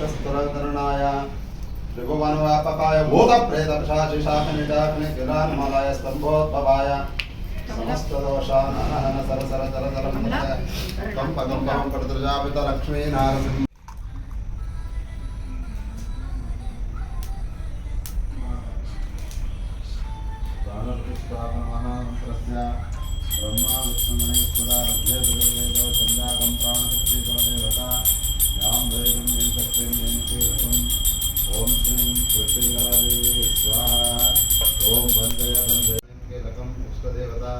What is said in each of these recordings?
वक्षस्तुरधरणाय त्रिभुवनव्यापकाय भूतप्रेतपिशाचिशाखनिडाग्निकिरान्मलाय स्तम्भोद्भवाय समस्तदोषानहन सरसर जलधरमूर्तये कंपकंपं कर्तृजापितलक्ष्मी नारसिंह ब्रह्मा विष्णु महेश्वरा ऋग्वेदो छंदागम प्राणशक्ति कुलदेवता यां वेदं वेदत्वं वेदिकेतम् ओम श्रीं कृष्णगलादेवी स्वाहा ओम वंदय वंदय के लकम इष्टदेवता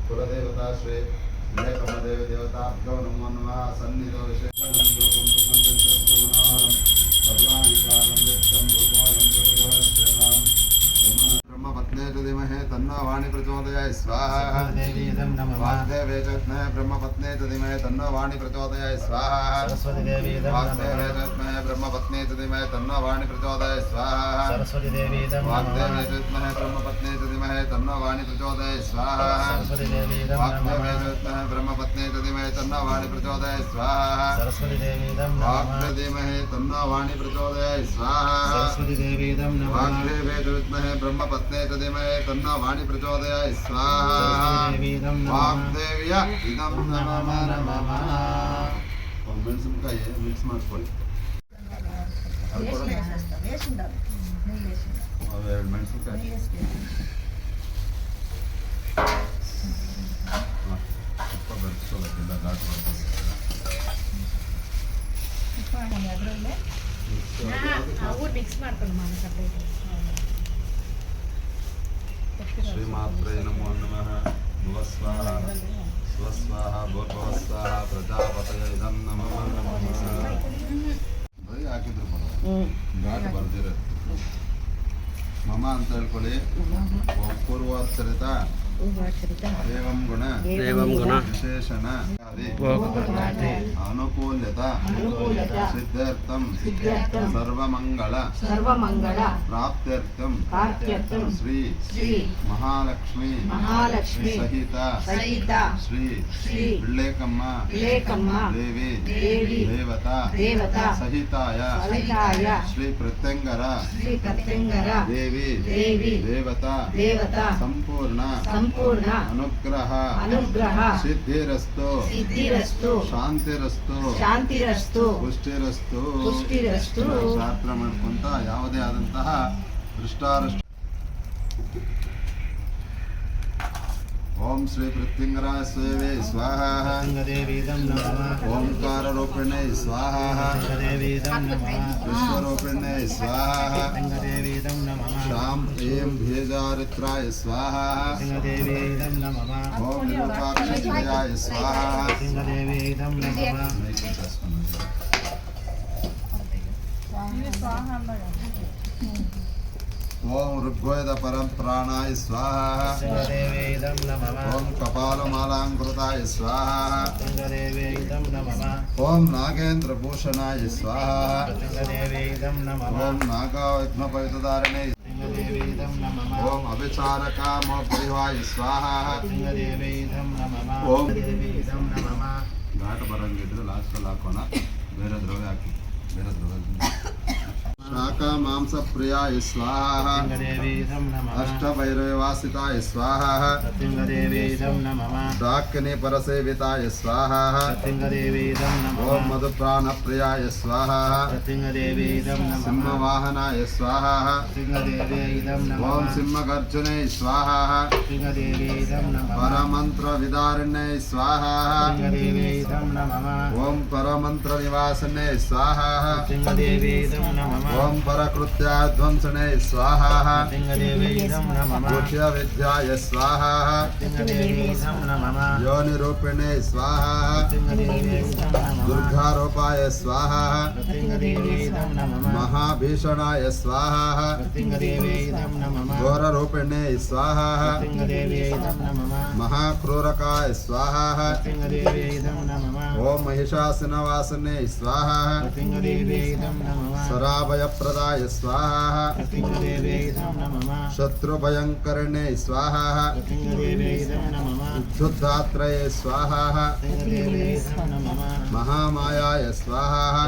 कुलदेवता श्री विनायकमदेव देवताभ्यो नमो नमः सन्निधो विशेषं योगं सुखं सर्वाधिकारं व्यक्तं रूपोऽयं गुरुवरस्तेनां ब्रह्मपत्ने च धीमहि तन्नो वाणी प्रचोदयात् स्वाहा वाग्देवे च विद्महे ब्रह्मपत्ने च धीमहि तन्नो वाणी प्रचोदयात् स्वाहा वाग्देवे च विद्महे ब्रह्मपत्ने च धीमहि तन्नो वाणी प्रचोदयात् स्वाहा वाग्देवे च विद्महे ब्रह्मपत्ने च धीमहि तन्नो वाणी प्रचोदयात् स्वाहा वाग्देवे च विद्महे ब्रह्मपत्ने च धीमहि तन्नो वाणी प्रचोदयात् स्वाहा वाग्देवे धीमहि तन्नो वाणी प्रचोदयात् स्वाहा वाग्देवे च विद्महे ब्रह्मपत्ने च धीमहि तन्नो वाणी प्रचोदयात् स्वाहा वाग्देव्य इदं नमः ಮೆಣಸಿನಕಾಯಿ ಮಿಕ್ಸ್ ಮಾಡ್ಕೊಳ್ಳಿ ಎರಡು ಮೆಣಸಿನಕಾಯಿ ತುಪ್ಪ ಬೆರೆಸ್ಕೊಳ್ಳೋಕ್ಕಿಲ್ಲ ಘಾಟ್ ಬರ್ತದೆ ಮಿಕ್ಸ್ ಮಾಡ್ಕೊಂಡು ಶ್ರೀಮಾತ್ರೇ ನಮೋ ನಮಃ ಭುವಸ್ವಾಹ स्वस्वाहा भूर्भुवस्वाहा प्रजापतये इदं नमः ಬರೀ ಹಾಕಿದ್ರು ಘಾಟ್ ಬರ್ದಿರೋದು ಮಮ ಅಂತ ಹೇಳ್ಕೊಳ್ಳಿ ಪೂರ್ವಾಚರಿತ एवं गुण विशेषण अनुकूल्यता सिद्धार्थं सर्वमंगल प्राप्त्यर्थं श्री महालक्ष्मी सहित श्री विल्लेकम्मा देवी देवता सहिताय श्री प्रत्यंगर देवी देवता संपूर्ण अनुग्रह सिद्धिरस्तु शांतिरस्तु पुष्टिरस्तु शास्त्र ಮಾಡ್ಕೊಂತ ಯಾವುದೇ ಆದಂತಹ ದೃಷ್ಟಾರಷ್ಟ ओम श्री प्रत्यंगराय स्वे स्वाहा ओंकार रूपिणे स्वाहा विश्वरूपिणे स्वाहा शाम एं भेजारित्राय स्वाहा ओम विरूपाक्षयाय स्वाहा ओम ऋग्वेद परम प्राणाय स्वाहा ओम कपालमालांकृताय स्वाहा ओम नागेंद्र भूषणाय स्वाहा ओम नागाविघ्नपैतदारिणे ओम अभिचारकामोपरिवाय स्वाहा ओम घाट बरंगिद्रे लास्ट हाकोण बेरे द्रव्य हाकि बेरे द्रव्य शाका मांस प्रियाय स्वाहा अष्टभैरवासिताय स्वाहा डाकिनी परसेविताय स्वाहा ओम मधुप्राण प्रियाय स्वाहा सिंहवाहनाय स्वाहा ओम सिंहगर्जने स्वाहा परमंत्र विदारिणे स्वाहा ओम परमंत्र निवासने स्वाहा ओम परकृत्याध्वंसने स्वाहा गुह्य विद्याय स्वाहा योनिरूपिणे स्वाहा दुर्गारूपाय स्वाहा महाभीषणाय स्वाहा घोररूपिणे स्वाहा महाक्रूरकाय स्वाहा ओम महिषासुरवासने स्वाहा शराभयप्रदाय स्वाहा शत्रुभयंकरणे स्वाहा उद्धुत्तात्रये स्वाहा महामायाय स्वाहा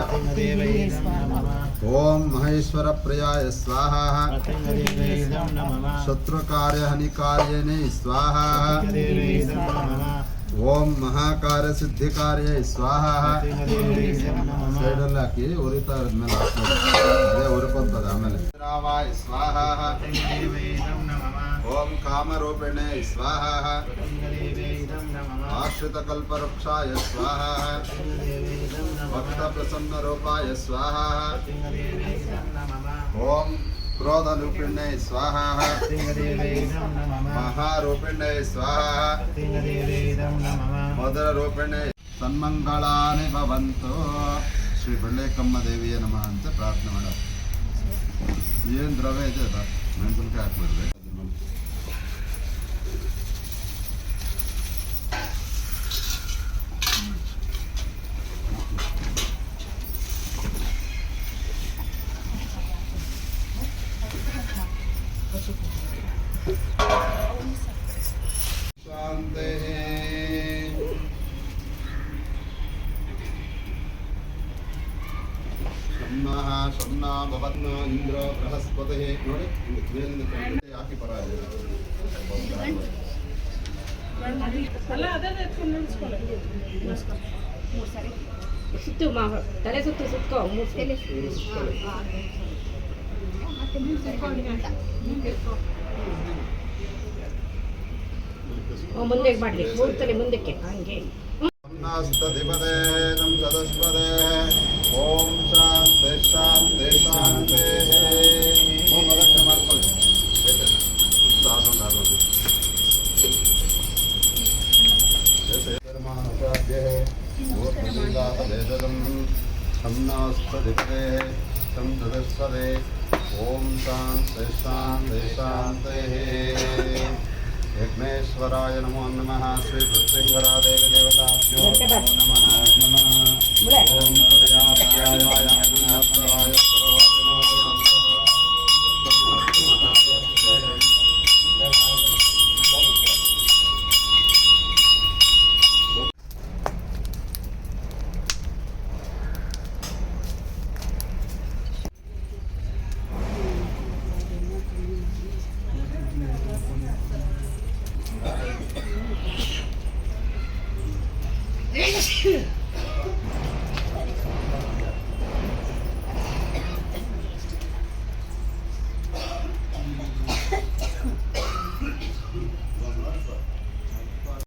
ओम महेश्वर प्रियाय स्वाहा प्रतिदेवेदं नमः शत्रुकार्य हानिकार्यने स्वाहा प्रतिदेवेदं नमः ओम महाकार्य सिद्धिकार्य स्वाहा प्रतिदेवेदं नमः ಸೈಡಲ್ಲಿ ಹಾಕಿ ಉರಿತಾ ಇದ್ಮೇಲೆ ಹಾಕ್ಬೋದು ಅದೇ ಉರ್ಕೊಂತದ ಆಮೇಲೆ ರಾವಾಯ ಸ್ವಾಹಾ प्रतिदेवेदं नमः ಓಂ ಕಾಮರೂಪಿಣೆ ಸ್ವಾಹಾ प्रतिदेवेदं नमः ಆಶ್ರಿತ ಕಲ್ಪವೃಕ್ಷಾಯ ಸ್ವಾಹಾ प्रतिदेवेदं ಭಕ್ತ नमः ಪ್ರಸನ್ನ ರೂಪಾಯ ಸ್ವಾಹಾ प्रतिदेवेदं नमः ಓಂ ಕ್ರೋಧ ರೂಪಿಣೆ ಸ್ವಾಹಾ प्रतिदेवेदं नमः ಮಹಾರೂಪಿಣೆ ಸ್ವಾಹಾ प्रतिदेवेदं नमः ಮಧುರ ರೂಪಿಣೆ ಸನ್ಮಂಗಳಾನಿ ಭವಂತು ಶ್ರೀ ಬೆಳ್ಳೆಕಮ್ಮ ದೇವಿಯ ನಮಃ ಅಂತ ಪ್ರಾರ್ಥನೆ ಮಾಡೋದು ಏನು ದ್ರವ್ಯ ಇದೆ ಅದ ಮೆಣಸಿನ್ಕಾಯಿ ಹಾಕ್ಬಿಡ್ರಿ ಶಾಂತಿ ಶಮ್ನಃ ಶಮ್ನ ಭವತ್ನ ಇಂದ್ರ ಬೃಹಸ್ಪತಿ ನೋಡಿ ಮೇಲಿಂದ ಕೆಳಗೆ ಹಾಕಿ ಪರವಾಗಿಲ್ಲ ಅಲ್ಲ ಅದೇ ಎತ್ಕೊಂಡು ನಿಲ್ಸ್ಕೊಳ್ಳಿ ಸುತ್ತು ಮಾವ ತಲೆ ಸುತ್ತು ಸುತ್ಕೋ ಮುಟ್ಟೆಲೆ ಮುಂದಕ್ಕೆ ಮಾಡ್ಲಿ ಮೂರ್ತಲೆ ಮುಂದಕ್ಕೆ ಹಂಗೆ ಸ್ತಧಿಪದೇ ನಂ ಸದಸ್ಪದೇ ಓಂ ಶಾಂತಿ ಶಾಂತಿ ಶಾಂತಿ ಓಂ ಅದಕ್ಕೆ ಮಾಡ್ಕೊಳ್ಳಿ ಸ್ತಧಿಪದೇ ಶಂ ಸದಸ್ಪದೇ ಓಂ ಶಾಂತಿ ಶಾಂತಿ ಶಾಂತಿ यज्ञेश्वराय नमो नमः श्री भृत्यङ्गरादेवी देवताभ्यो नमो नमः ओम प्रजापत्याय अग्निहोत्राय Shit.